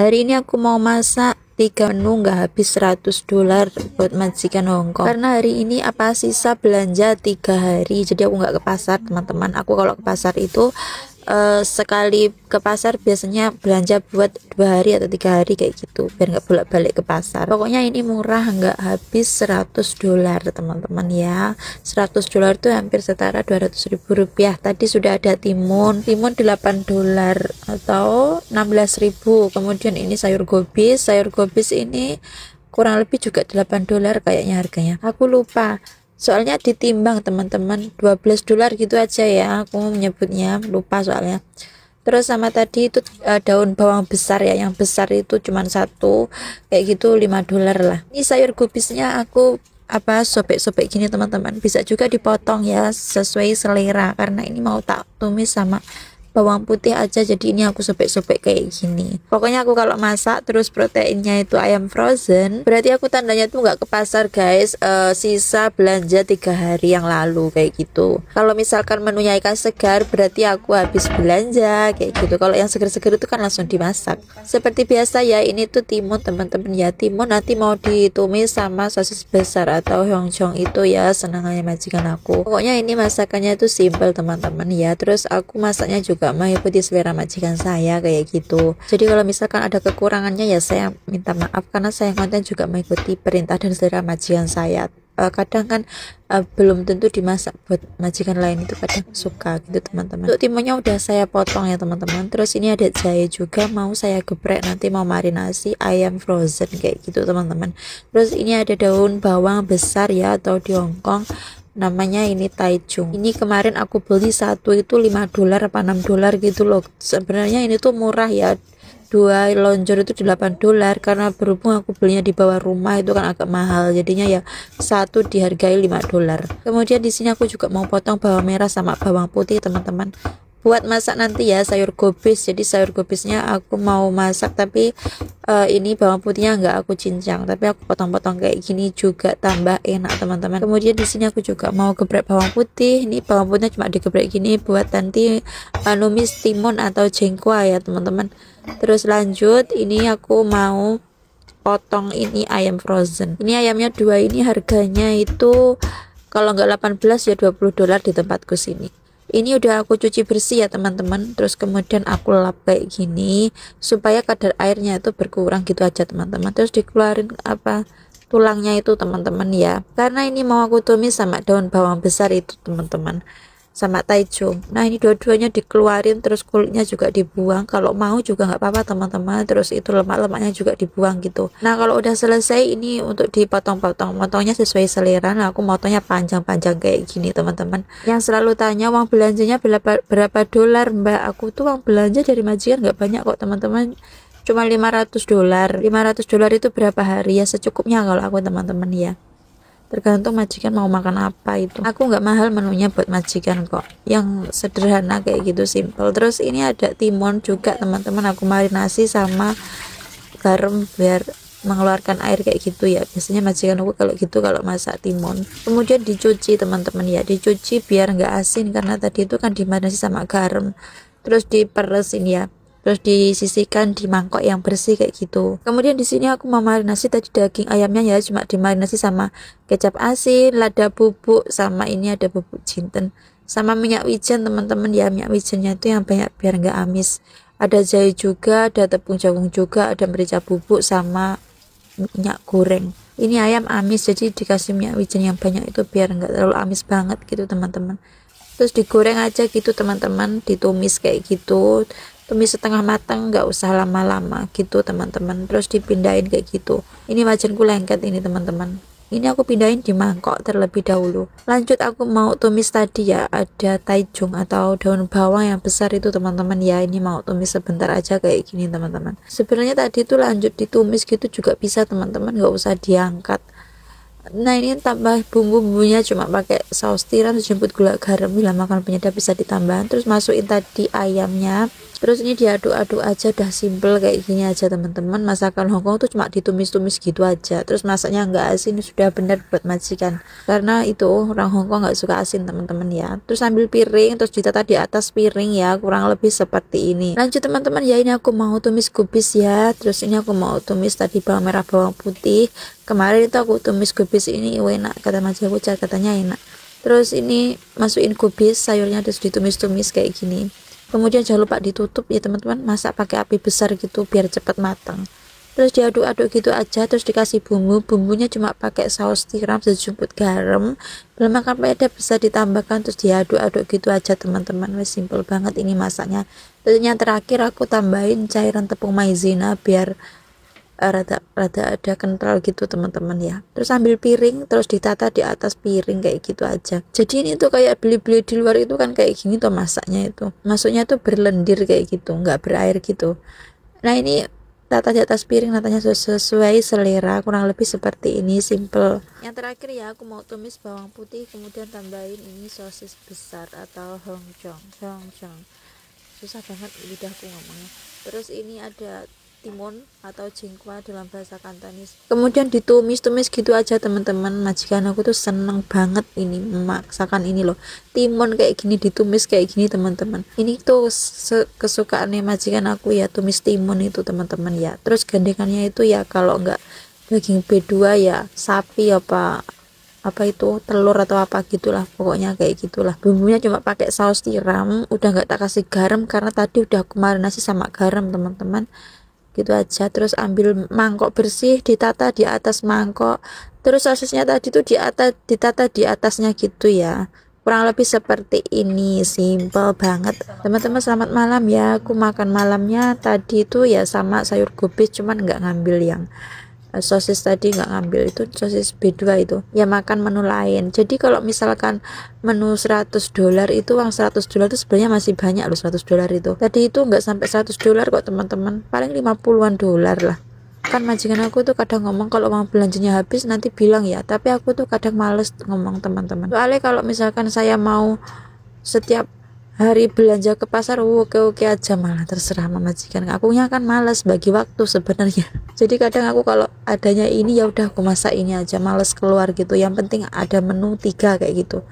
Hari ini aku mau masak 3 menu nggak habis $100 buat majikan Hongkong, karena hari ini apa sisa belanja 3 hari, jadi aku nggak ke pasar teman-teman. Aku kalau ke pasar itu sekali ke pasar biasanya belanja buat 2 hari atau 3 hari kayak gitu, biar nggak bolak-balik ke pasar. Pokoknya ini murah, nggak habis $100 teman-teman ya. $100 itu hampir setara 200.000 rupiah. Tadi sudah ada timun $8 atau 16.000. Kemudian ini sayur gobis ini kurang lebih juga $8 kayaknya harganya, aku lupa soalnya ditimbang teman-teman, $12 gitu aja ya aku menyebutnya, lupa soalnya. Terus sama tadi itu daun bawang besar ya, yang besar itu cuman satu kayak gitu $5 lah. Ini sayur gubisnya aku sobek-sobek gini teman-teman, bisa juga dipotong ya sesuai selera, karena ini mau tak tumis sama bawang putih aja, jadi ini aku sobek-sobek kayak gini. Pokoknya aku kalau masak terus proteinnya itu ayam frozen, berarti aku tandanya tuh nggak ke pasar guys, sisa belanja 3 hari yang lalu kayak gitu. Kalau misalkan menunya ikan segar berarti aku habis belanja kayak gitu. Kalau yang seger-seger itu kan langsung dimasak. Seperti biasa ya, ini tuh timun teman-teman ya. Timun nanti mau ditumis sama sosis besar atau hyeonjong itu ya, senangannya majikan aku. Pokoknya ini masakannya tuh simple teman-teman ya. Terus aku masaknya juga mengikuti selera majikan saya kayak gitu. Jadi kalau misalkan ada kekurangannya ya saya minta maaf, karena saya konten juga mengikuti perintah dan selera majikan saya. Kadang kan belum tentu dimasak buat majikan lain, itu kadang suka gitu teman-teman. Untuk timunnya udah saya potong ya teman-teman. Terus ini ada jahe juga mau saya geprek, nanti mau marinasi ayam frozen kayak gitu teman-teman. Terus ini ada daun bawang besar ya, atau di Hongkong namanya ini Taichung. Ini kemarin aku beli satu itu $5 apa $6 gitu loh. Sebenarnya ini tuh murah ya, 2 lonjor itu $8, karena berhubung aku belinya di bawah rumah itu kan agak mahal, jadinya ya satu dihargai $5. Kemudian di sini aku juga mau potong bawang merah sama bawang putih teman-teman, buat masak nanti ya sayur gobis. Jadi sayur gobisnya aku mau masak, tapi ini bawang putihnya nggak aku cincang, tapi aku potong-potong kayak gini juga tambah enak teman-teman. Kemudian di sini aku juga mau geprek bawang putih. Ini bawang putihnya cuma digeprek gini buat nanti numis timun atau jengkol ya teman-teman. Terus lanjut, ini aku mau potong ini ayam frozen. Ini ayamnya 2, ini harganya itu kalau nggak 18 ya $20 di tempatku sini. Ini udah aku cuci bersih ya teman-teman. Terus kemudian aku lap kayak gini supaya kadar airnya itu berkurang gitu aja teman-teman. Terus dikeluarin tulangnya itu teman-teman ya, karena ini mau aku tumis sama daun bawang besar itu teman-teman, sama Taichung. Nah ini dua-duanya dikeluarin, terus kulitnya juga dibuang, kalau mau juga nggak apa-apa teman-teman. Terus itu lemak-lemaknya juga dibuang gitu. Nah kalau udah selesai ini untuk dipotong-potong, motongnya sesuai selera. Nah aku motongnya panjang-panjang kayak gini teman-teman. Yang selalu tanya uang belanjanya berapa dolar mbak, aku tuh uang belanja dari majikan nggak banyak kok teman-teman, cuma $500. $500 itu berapa hari ya, secukupnya kalau aku teman-teman ya, tergantung majikan mau makan apa. Itu aku nggak mahal menunya buat majikan kok, yang sederhana kayak gitu, simple. Terus ini ada timun juga teman-teman, aku marinasi sama garam biar mengeluarkan air kayak gitu ya, biasanya majikan aku kalau gitu kalau masak timun. Kemudian dicuci teman-teman ya, dicuci biar nggak asin, karena tadi itu kan dimarinasi sama garam. Terus diperesin ya, terus disisihkan di mangkok yang bersih kayak gitu. Kemudian di sini aku memarinasi tadi daging ayamnya ya, cuma dimarinasi sama kecap asin, lada bubuk, sama ini ada bubuk jinten, sama minyak wijen teman-teman ya. Minyak wijennya itu yang banyak biar nggak amis. Ada jahe juga, ada tepung jagung juga, ada merica bubuk sama minyak goreng. Ini ayam amis, jadi dikasih minyak wijen yang banyak itu biar nggak terlalu amis banget gitu teman-teman. Terus digoreng aja gitu teman-teman, ditumis kayak gitu, tumis setengah matang, nggak usah lama-lama gitu teman-teman. Terus dipindahin kayak gitu. Ini wajanku lengket ini teman-teman, ini aku pindahin di mangkok terlebih dahulu. Lanjut aku mau tumis tadi ya, ada Taichung atau daun bawang yang besar itu teman-teman ya. Ini mau tumis sebentar aja kayak gini teman-teman. Sebenarnya tadi itu lanjut ditumis gitu juga bisa teman-teman, nggak usah diangkat. Nah ini tambah bumbu-bumbunya cuma pakai saus tiram, jemput gula garam, bila makan penyedap bisa ditambah. Terus masukin tadi ayamnya, terus ini diaduk-aduk aja, udah simple kayak gini aja teman-teman. Masakan Hongkong tuh cuma ditumis-tumis gitu aja, terus masaknya nggak asin, sudah bener buat majikan, karena itu orang Hongkong nggak suka asin teman-teman ya. Terus ambil piring, terus ditata di atas piring ya, kurang lebih seperti ini. Lanjut teman-teman ya, ini aku mau tumis kubis ya. Terus ini aku mau tumis tadi bawang merah, bawang putih. Kemarin itu aku tumis kubis ini enak, kata Mas Pucat, katanya enak. Terus ini masukin kubis sayurnya, terus ditumis-tumis kayak gini. Kemudian jangan lupa ditutup ya teman-teman, masak pakai api besar gitu biar cepat matang. Terus diaduk-aduk gitu aja, terus dikasih bumbunya cuma pakai saus tiram, sejumput garam, belum makan penyedap bisa ditambahkan, terus diaduk-aduk gitu aja teman-teman. Wes simple banget ini masaknya. Terus yang terakhir aku tambahin cairan tepung maizena biar rada ada kental gitu teman-teman ya. Terus ambil piring, terus ditata di atas piring kayak gitu aja. Jadi ini tuh kayak beli-beli di luar itu kan kayak gini tuh masaknya itu, masuknya tuh berlendir kayak gitu, nggak berair gitu. Nah ini tata di atas piring, natanya sesuai selera, kurang lebih seperti ini, simple. Yang terakhir ya aku mau tumis bawang putih, kemudian tambahin ini sosis besar atau hongchong, susah banget lidahku ngomongnya. Terus ini ada timun atau jingkwa dalam bahasa Kantonis. Kemudian ditumis-tumis gitu aja teman-teman. Majikan aku tuh seneng banget ini memaksakan ini loh, timun kayak gini ditumis kayak gini teman-teman. Ini tuh kesukaannya majikan aku ya, tumis timun itu teman-teman ya. Terus gandengannya itu ya kalau enggak daging B2 ya sapi apa itu telur atau apa gitulah, pokoknya kayak gitulah. Bumbunya cuma pakai saus tiram, udah nggak tak kasih garam karena tadi udah aku marinasi sama garam teman-teman, gitu aja. Terus ambil mangkok bersih, ditata di atas mangkok, terus sosisnya tadi tuh ditata di atasnya gitu ya, kurang lebih seperti ini, simple banget teman-teman. Selamat malam ya, aku makan malamnya tadi tuh ya sama sayur gubis, cuman nggak ngambil yang sosis tadi, nggak ngambil itu sosis B2 itu ya, makan menu lain. Jadi kalau misalkan menu $100 itu, uang $100 itu sebenarnya masih banyak loh. $100 itu tadi itu nggak sampai $100 kok teman-teman, paling 50-an dolar lah. Kan majikan aku tuh kadang ngomong kalau uang belanjanya habis nanti bilang ya, tapi aku tuh kadang males ngomong teman-teman, soalnya kalau misalkan saya mau setiap hari belanja ke pasar oke aja, malah terserah sama majikan. Akunya kan males bagi waktu sebenarnya. Jadi kadang aku kalau adanya ini ya udah aku masak ini aja, males keluar gitu. Yang penting ada menu 3 kayak gitu.